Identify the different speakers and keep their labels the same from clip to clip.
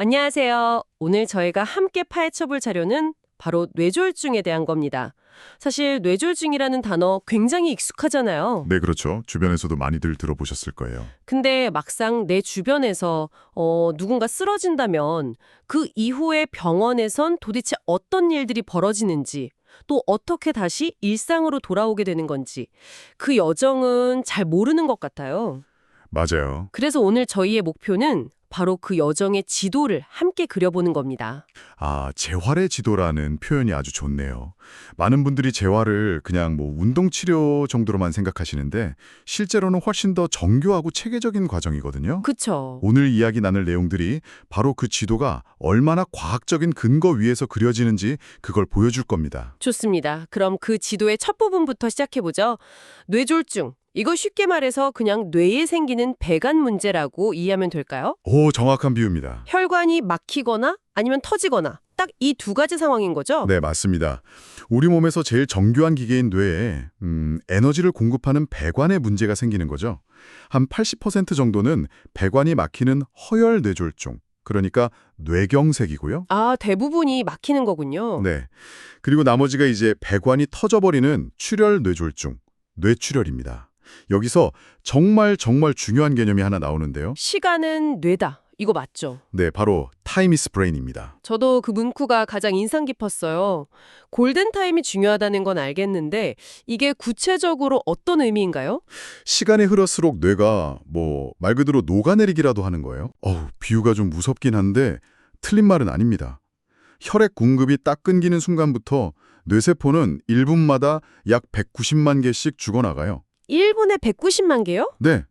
Speaker 1: 안녕하세요. 오늘 저희가 함께 파헤쳐볼 자료는 바로 뇌졸중에 대한 겁니다. 사실 뇌졸중이라는 단어 굉장히 익숙하잖아요.
Speaker 2: 네, 그렇죠. 주변에서도 많이들 들어보셨을 거예요.
Speaker 1: 근데 막상 내 주변에서 누군가 쓰러진다면 그 이후에 병원에선 도대체 어떤 일들이 벌어지는지 또 어떻게 다시 일상으로 돌아오게 되는 건지 그 여정은 잘 모르는 것 같아요.
Speaker 2: 맞아요.
Speaker 1: 그래서 오늘 저희의 목표는 바로 그 여정의 지도를 함께 그려보는 겁니다.
Speaker 2: 재활의 지도라는 표현이 아주 좋네요. 많은 분들이 재활을 그냥 운동치료 정도로만 생각하시는데 실제로는 훨씬 더 정교하고 체계적인 과정이거든요.
Speaker 1: 그쵸?
Speaker 2: 오늘 이야기 나눌 내용들이 바로 그 지도가 얼마나 과학적인 근거 위에서 그려지는지 그걸 보여줄 겁니다.
Speaker 1: 좋습니다. 그럼 그 지도의 첫 부분부터 시작해보죠. 뇌졸중. 이거 쉽게 말해서 그냥 뇌에 생기는 배관 문제라고 이해하면 될까요?
Speaker 2: 오, 정확한 비유입니다.
Speaker 1: 혈관이 막히거나 아니면 터지거나 딱 이 두 가지 상황인 거죠?
Speaker 2: 네, 맞습니다. 우리 몸에서 제일 정교한 기계인 뇌에 에너지를 공급하는 배관에 문제가 생기는 거죠. 한 80% 정도는 배관이 막히는 허혈 뇌졸중, 그러니까 뇌경색이고요.
Speaker 1: 아, 대부분이 막히는 거군요.
Speaker 2: 네, 그리고 나머지가 이제 배관이 터져버리는 출혈 뇌졸중, 뇌출혈입니다. 여기서 정말 중요한 개념이 하나 나오는데요.
Speaker 1: 시간은 뇌다. 이거 맞죠?
Speaker 2: 네, 바로 타임 이즈 브레인입니다.
Speaker 1: 저도 그 문구가 가장 인상 깊었어요. 골든타임이 중요하다는 건 알겠는데 이게 구체적으로 어떤 의미인가요?
Speaker 2: 시간이 흐를수록 뇌가 말 그대로 녹아내리기라도 하는 거예요. 비유가 좀 무섭긴 한데 틀린 말은 아닙니다. 혈액 공급이 딱 끊기는 순간부터 뇌세포는 1분마다 약 190만 개씩 죽어나가요.
Speaker 1: 1분에 190만 개요?
Speaker 2: 네,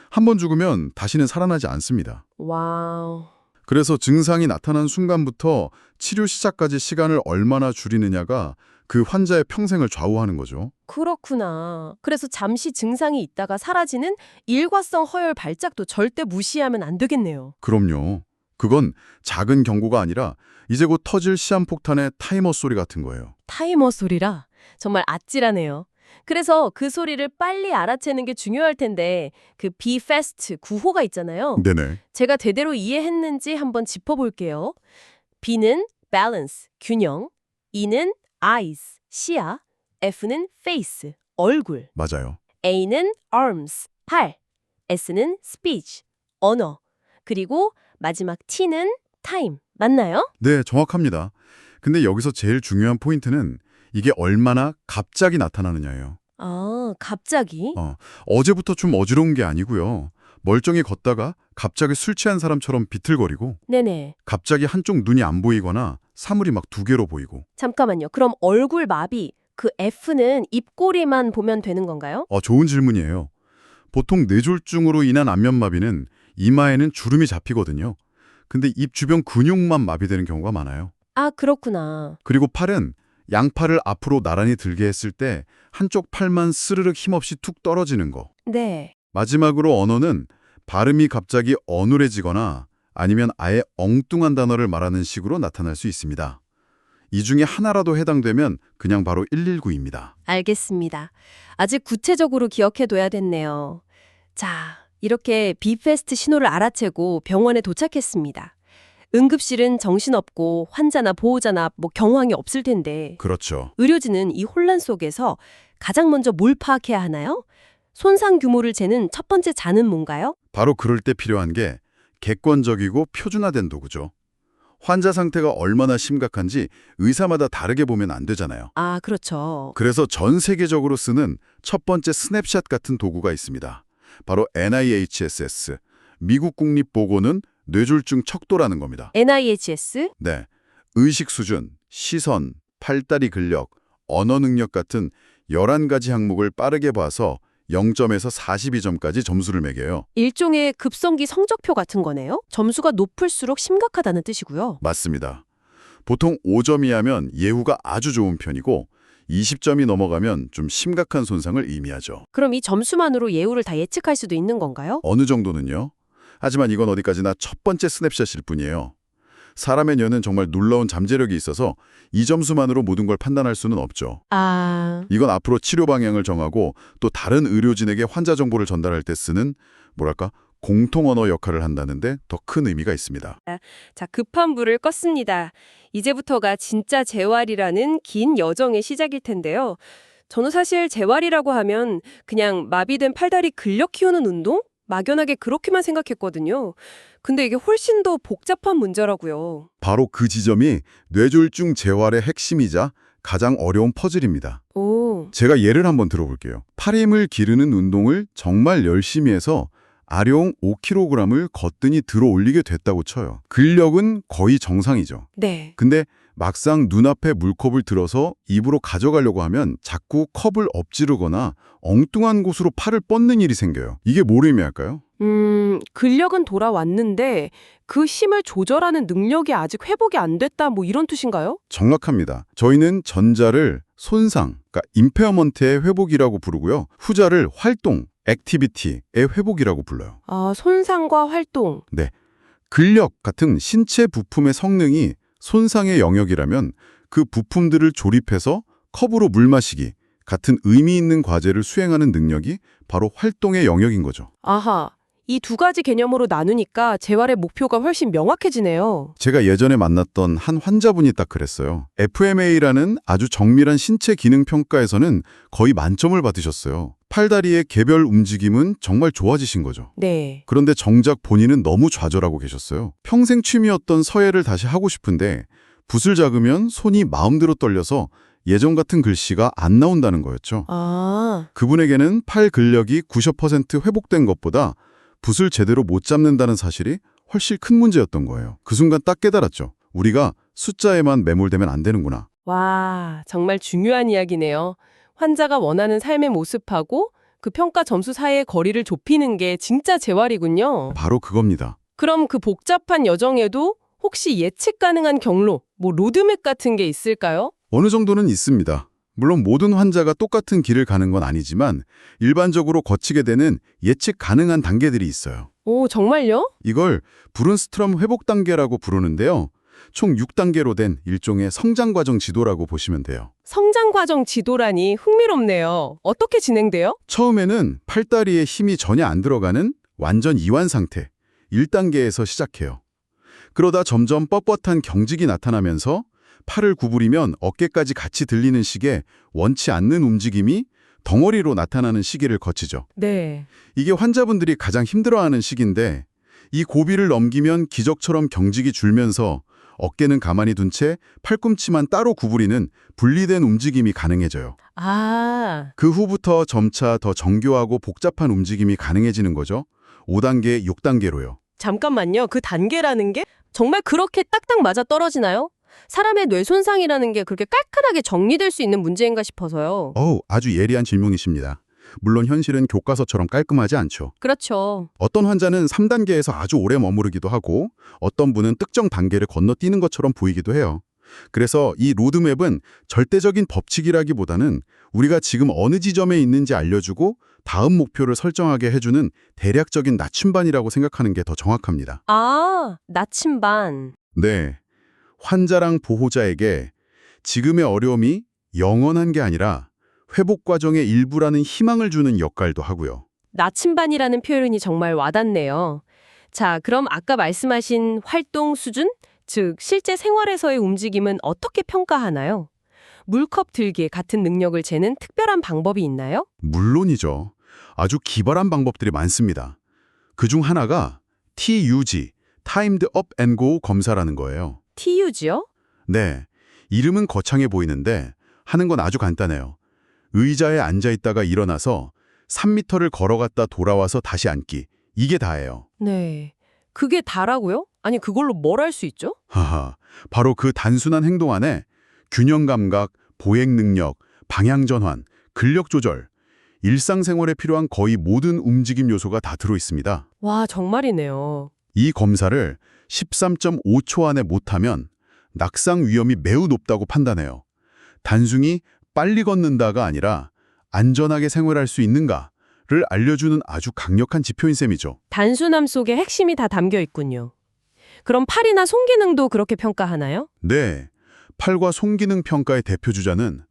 Speaker 2: 한 번 죽으면 다시는 살아나지 않습니다.
Speaker 1: 와우.
Speaker 2: 그래서 증상이 나타난 순간부터 치료 시작까지 시간을 얼마나 줄이느냐가 그 환자의 평생을 좌우하는 거죠.
Speaker 1: 그렇구나. 그래서 잠시 증상이 있다가 사라지는 일과성 허혈 발작도 절대 무시하면 안 되겠네요.
Speaker 2: 그럼요. 그건 작은 경고가 아니라 이제 곧 터질 시한폭탄의 타이머 소리 같은 거예요.
Speaker 1: 타이머 소리라 정말 아찔하네요. 그래서 그 소리를 빨리 알아채는 게 중요할 텐데 그 be fast 구호가 있잖아요.
Speaker 2: 네네.
Speaker 1: 제가 제대로 이해했는지 한번 짚어볼게요. B는 balance, 균형, E는 eyes, 시야, F는 face, 얼굴,
Speaker 2: 맞아요.
Speaker 1: A는 arms, 팔, S는 speech, 언어, 그리고 마지막 T는 time, 맞나요?
Speaker 2: 네, 정확합니다. 근데 여기서 제일 중요한 포인트는 이게 얼마나 갑자기 나타나느냐예요.
Speaker 1: 아, 갑자기?
Speaker 2: 어제부터 좀 어지러운 게 아니고요. 멀쩡히 걷다가 갑자기 술 취한 사람처럼 비틀거리고
Speaker 1: 네네.
Speaker 2: 갑자기 한쪽 눈이 안 보이거나 사물이 막 두 개로 보이고.
Speaker 1: 잠깐만요. 그럼 얼굴 마비, 그 F는 입꼬리만 보면 되는 건가요?
Speaker 2: 좋은 질문이에요. 보통 뇌졸중으로 인한 안면마비는 이마에는 주름이 잡히거든요. 근데 입 주변 근육만 마비되는 경우가 많아요.
Speaker 1: 아, 그렇구나.
Speaker 2: 그리고 팔은 양팔을 앞으로 나란히 들게 했을 때 한쪽 팔만 스르륵 힘없이 툭 떨어지는 거.
Speaker 1: 네.
Speaker 2: 마지막으로 언어는 발음이 갑자기 어눌해지거나 아니면 아예 엉뚱한 단어를 말하는 식으로 나타날 수 있습니다. 이 중에 하나라도 해당되면 그냥 바로 119입니다.
Speaker 1: 알겠습니다. 아직 구체적으로 기억해둬야겠네요. 자, 이렇게 비패스트 신호를 알아채고 병원에 도착했습니다. 응급실은 정신없고 환자나 보호자나 경황이 없을 텐데
Speaker 2: 그렇죠.
Speaker 1: 의료진은 이 혼란 속에서 가장 먼저 뭘 파악해야 하나요? 손상 규모를 재는 첫 번째 자는 뭔가요?
Speaker 2: 바로 그럴 때 필요한 게 객관적이고 표준화된 도구죠. 환자 상태가 얼마나 심각한지 의사마다 다르게 보면 안 되잖아요.
Speaker 1: 아, 그렇죠.
Speaker 2: 그래서 전 세계적으로 쓰는 첫 번째 스냅샷 같은 도구가 있습니다. 바로 NIHSS, 미국 국립보고는 뇌졸중 척도라는 겁니다.
Speaker 1: NIHS?
Speaker 2: 네, 의식 수준, 시선, 팔다리 근력, 언어 능력 같은 11가지 항목을 빠르게 봐서 0점에서 42점까지 점수를 매겨요.
Speaker 1: 일종의 급성기 성적표 같은 거네요. 점수가 높을수록 심각하다는 뜻이고요.
Speaker 2: 맞습니다. 보통 5점 이하면 예후가 아주 좋은 편이고 20점이 넘어가면 좀 심각한 손상을 의미하죠.
Speaker 1: 그럼 이 점수만으로 예후를 다 예측할 수도 있는 건가요?
Speaker 2: 어느 정도는요. 하지만 이건 어디까지나 첫 번째 스냅샷일 뿐이에요. 사람의 뇌는 정말 놀라운 잠재력이 있어서 이 점수만으로 모든 걸 판단할 수는 없죠. 이건 앞으로 치료 방향을 정하고 또 다른 의료진에게 환자 정보를 전달할 때 쓰는 공통 언어 역할을 한다는데 더 큰 의미가 있습니다.
Speaker 3: 자, 급한 불을 껐습니다. 이제부터가 진짜 재활이라는 긴 여정의 시작일 텐데요. 저는 사실 재활이라고 하면 그냥 마비된 팔다리 근력 키우는 운동? 막연하게 그렇게만 생각했거든요. 근데 이게 훨씬 더 복잡한 문제라고요.
Speaker 2: 바로 그 지점이 뇌졸중 재활의 핵심이자 가장 어려운 퍼즐입니다.
Speaker 3: 오,
Speaker 2: 제가 예를 한번 들어볼게요. 팔 힘을 기르는 운동을 정말 열심히 해서 아령 5kg을 거뜬히 들어 올리게 됐다고 쳐요. 근력은 거의 정상이죠.
Speaker 3: 네.
Speaker 2: 근데 막상 눈앞에 물컵을 들어서 입으로 가져가려고 하면 자꾸 컵을 엎지르거나 엉뚱한 곳으로 팔을 뻗는 일이 생겨요. 이게 뭘 의미할까요?
Speaker 3: 근력은 돌아왔는데 그 힘을 조절하는 능력이 아직 회복이 안 됐다 뭐 이런 뜻인가요?
Speaker 2: 정확합니다. 저희는 전자를 손상, 그러니까 임페어먼트의 회복이라고 부르고요. 후자를 활동, 액티비티의 회복이라고 불러요.
Speaker 3: 아, 손상과 활동.
Speaker 2: 근력 같은 신체 부품의 성능이 손상의 영역이라면 그 부품들을 조립해서 컵으로 물 마시기 같은 의미 있는 과제를 수행하는 능력이 바로 활동의 영역인 거죠.
Speaker 3: 아하, 이 두 가지 개념으로 나누니까 재활의 목표가 훨씬 명확해지네요.
Speaker 2: 제가 예전에 만났던 한 환자분이 딱 그랬어요. FMA라는 아주 정밀한 신체 기능 평가에서는 거의 만점을 받으셨어요. 팔다리의 개별 움직임은 정말 좋아지신 거죠.
Speaker 3: 네.
Speaker 2: 그런데 정작 본인은 너무 좌절하고 계셨어요. 평생 취미였던 서예를 다시 하고 싶은데 붓을 잡으면 손이 마음대로 떨려서 예전 같은 글씨가 안 나온다는 거였죠.
Speaker 3: 아,
Speaker 2: 그분에게는 팔 근력이 90% 회복된 것보다 붓을 제대로 못 잡는다는 사실이 훨씬 큰 문제였던 거예요. 그 순간 딱 깨달았죠. 우리가 숫자에만 매몰되면 안 되는구나.
Speaker 3: 와, 정말 중요한 이야기네요. 환자가 원하는 삶의 모습하고 그 평가 점수 사이의 거리를 좁히는 게 진짜 재활이군요.
Speaker 2: 바로 그겁니다.
Speaker 3: 그럼 그 복잡한 여정에도 혹시 예측 가능한 경로, 뭐 로드맵 같은 게 있을까요?
Speaker 2: 어느 정도는 있습니다. 물론 모든 환자가 똑같은 길을 가는 건 아니지만 일반적으로 거치게 되는 예측 가능한 단계들이 있어요.
Speaker 3: 오, 정말요?
Speaker 2: 이걸 브룬스트럼 회복 단계라고 부르는데요. 총 6단계로 된 일종의 성장 과정 지도라고 보시면 돼요.
Speaker 3: 성장 과정 지도라니 흥미롭네요. 어떻게 진행돼요?
Speaker 2: 처음에는 팔다리에 힘이 전혀 안 들어가는 완전 이완 상태, 1단계에서 시작해요. 그러다 점점 뻣뻣한 경직이 나타나면서 팔을 구부리면 어깨까지 같이 들리는 식의 원치 않는 움직임이 덩어리로 나타나는 시기를 거치죠.
Speaker 3: 네.
Speaker 2: 이게 환자분들이 가장 힘들어하는 시기인데 이 고비를 넘기면 기적처럼 경직이 줄면서 어깨는 가만히 둔 채 팔꿈치만 따로 구부리는 분리된 움직임이 가능해져요.
Speaker 3: 아,
Speaker 2: 그 후부터 점차 더 정교하고 복잡한 움직임이 가능해지는 거죠. 5단계, 6단계로요.
Speaker 3: 잠깐만요. 그 단계라는 게 정말 그렇게 딱딱 맞아 떨어지나요? 사람의 뇌 손상이라는 게 그렇게 깔끔하게 정리될 수 있는 문제인가 싶어서요.
Speaker 2: 아주 예리한 질문이십니다. 물론 현실은 교과서처럼 깔끔하지 않죠.
Speaker 3: 그렇죠.
Speaker 2: 어떤 환자는 3단계에서 아주 오래 머무르기도 하고 어떤 분은 특정 단계를 건너뛰는 것처럼 보이기도 해요. 그래서 이 로드맵은 절대적인 법칙이라기보다는 우리가 지금 어느 지점에 있는지 알려주고 다음 목표를 설정하게 해주는 대략적인 나침반이라고 생각하는 게 더 정확합니다.
Speaker 3: 아, 나침반.
Speaker 2: 네, 환자랑 보호자에게 지금의 어려움이 영원한 게 아니라 회복 과정의 일부라는 희망을 주는 역할도 하고요.
Speaker 3: 나침반이라는 표현이 정말 와닿네요. 자, 그럼 아까 말씀하신 활동 수준? 즉, 실제 생활에서의 움직임은 어떻게 평가하나요? 물컵 들기 같은 능력을 재는 특별한 방법이 있나요?
Speaker 2: 물론이죠. 아주 기발한 방법들이 많습니다. 그중 하나가 TUG, Timed Up and Go 검사라는 거예요.
Speaker 3: TUG요?
Speaker 2: 네, 이름은 거창해 보이는데 하는 건 아주 간단해요. 의자에 앉아있다가 일어나서 3m를 걸어갔다 돌아와서 다시 앉기. 이게 다예요.
Speaker 3: 네. 그게 다라고요? 아니, 그걸로 뭘 할 수 있죠?
Speaker 2: 하하, 바로 그 단순한 행동 안에 균형 감각, 보행 능력, 방향 전환, 근력 조절, 일상생활에 필요한 거의 모든 움직임 요소가 다 들어있습니다.
Speaker 3: 와, 정말이네요.
Speaker 2: 이 검사를 13.5초 안에 못하면 낙상 위험이 매우 높다고 판단해요. 단순히 빨리 걷는다가 아니라 안전하게 생활할 수 있는가를 알려주는 아주 강력한 지표인 셈이죠.
Speaker 3: 단순함 속에 핵심이 다 담겨 있군요. 그럼 팔이나 손 기능도 그렇게 평가하나요?
Speaker 2: 네, 팔과 손 기능 평가의 대표 주자는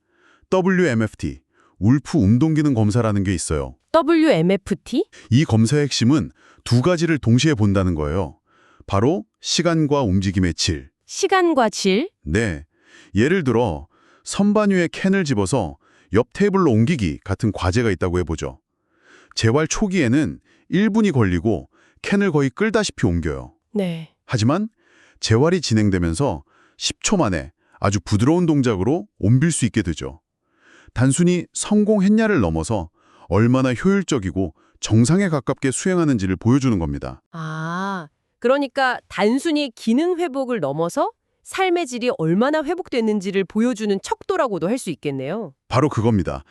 Speaker 2: WMFT, 울프 운동 기능 검사라는 게 있어요.
Speaker 3: WMFT?
Speaker 2: 이 검사의 핵심은 두 가지를 동시에 본다는 거예요. 바로 시간과 움직임의 질.
Speaker 1: 시간과 질?
Speaker 2: 네. 예를 들어 선반 위에 캔을 집어서 옆 테이블로 옮기기 같은 과제가 있다고 해보죠. 재활 초기에는 1분이 걸리고 캔을 거의 끌다시피 옮겨요.
Speaker 1: 네.
Speaker 2: 하지만 재활이 진행되면서 10초 만에 아주 부드러운 동작으로 옮길 수 있게 되죠. 단순히 성공했냐를 넘어서 얼마나 효율적이고 정상에 가깝게 수행하는지를 보여주는 겁니다.
Speaker 1: 아, 그러니까 단순히 기능 회복을 넘어서 삶의 질이 얼마나 회복됐는지를 보여주는 척도라고도 할 수 있겠네요.
Speaker 2: 바로 그겁니다.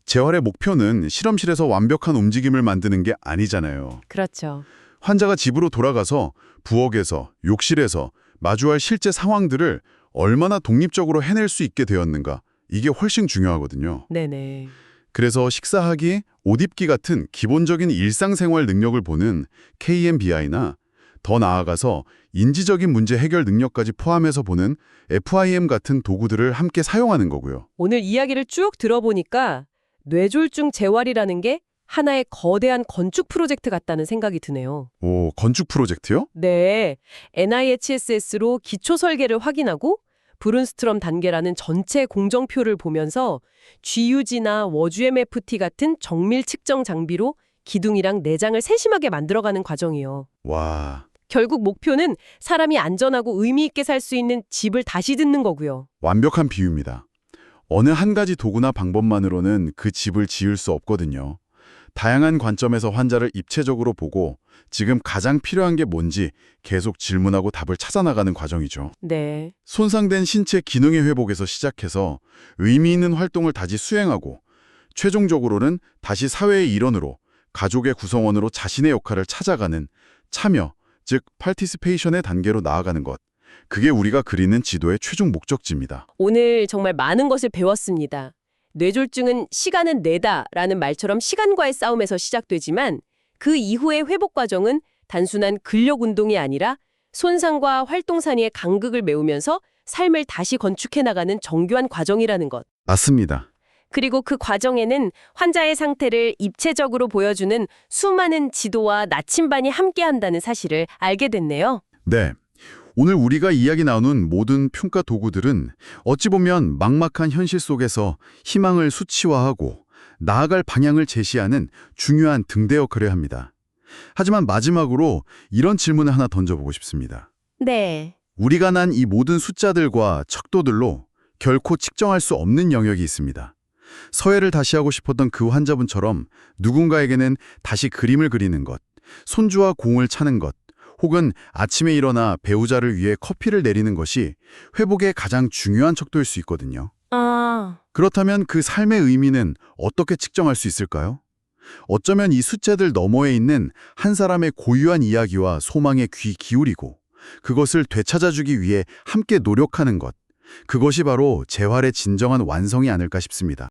Speaker 2: 재활의 목표는 실험실에서 완벽한 움직임을 만드는 게 아니잖아요.
Speaker 1: 그렇죠.
Speaker 2: 환자가 집으로 돌아가서 부엌에서, 욕실에서 마주할 실제 상황들을 얼마나 독립적으로 해낼 수 있게 되었는가, 이게 훨씬 중요하거든요.
Speaker 1: 네네.
Speaker 2: 그래서 식사하기, 옷 입기 같은 기본적인 일상생활 능력을 보는 KMBI나 더 나아가서 인지적인 문제 해결 능력까지 포함해서 보는 FIM 같은 도구들을 함께 사용하는 거고요.
Speaker 1: 오늘 이야기를 쭉 들어보니까 뇌졸중 재활이라는 게 하나의 거대한 건축 프로젝트 같다는 생각이 드네요.
Speaker 2: 오, 건축 프로젝트요?
Speaker 1: 네, NIHSS로 기초 설계를 확인하고 브룬스트럼 단계라는 전체 공정표를 보면서 GUG나 워주MFT 같은 정밀 측정 장비로 기둥이랑 내장을 세심하게 만들어가는 과정이에요.
Speaker 2: 와,
Speaker 1: 결국 목표는 사람이 안전하고 의미 있게 살 수 있는 집을 다시 짓는 거고요.
Speaker 2: 완벽한 비유입니다. 어느 한 가지 도구나 방법만으로는 그 집을 지을 수 없거든요. 다양한 관점에서 환자를 입체적으로 보고 지금 가장 필요한 게 뭔지 계속 질문하고 답을 찾아나가는 과정이죠.
Speaker 1: 네.
Speaker 2: 손상된 신체 기능의 회복에서 시작해서 의미 있는 활동을 다시 수행하고 최종적으로는 다시 사회의 일원으로 가족의 구성원으로 자신의 역할을 찾아가는 참여, 즉 파티시페이션의 단계로 나아가는 것. 그게 우리가 그리는 지도의 최종 목적지입니다.
Speaker 1: 오늘 정말 많은 것을 배웠습니다. 뇌졸중은 시간은 내다라는 말처럼 시간과의 싸움에서 시작되지만 그 이후의 회복 과정은 단순한 근력 운동이 아니라 손상과 활동산이의 간극을 메우면서 삶을 다시 건축해 나가는 정교한 과정이라는 것.
Speaker 2: 맞습니다.
Speaker 1: 그리고 그 과정에는 환자의 상태를 입체적으로 보여주는 수많은 지도와 나침반이 함께한다는 사실을 알게 됐네요.
Speaker 2: 네. 오늘 우리가 이야기 나눈 모든 평가 도구들은 어찌 보면 막막한 현실 속에서 희망을 수치화하고 나아갈 방향을 제시하는 중요한 등대 역할을 합니다. 하지만 마지막으로 이런 질문을 하나 던져보고 싶습니다.
Speaker 1: 네.
Speaker 2: 우리가 난 이 모든 숫자들과 척도들로 결코 측정할 수 없는 영역이 있습니다. 서예를 다시 하고 싶었던 그 환자분처럼 누군가에게는 다시 그림을 그리는 것, 손주와 공을 차는 것, 혹은 아침에 일어나 배우자를 위해 커피를 내리는 것이 회복의 가장 중요한 척도일 수 있거든요. 그렇다면 그 삶의 의미는 어떻게 측정할 수 있을까요? 어쩌면 이 숫자들 너머에 있는 한 사람의 고유한 이야기와 소망에 귀 기울이고 그것을 되찾아주기 위해 함께 노력하는 것, 그것이 바로 재활의 진정한 완성이 아닐까 싶습니다.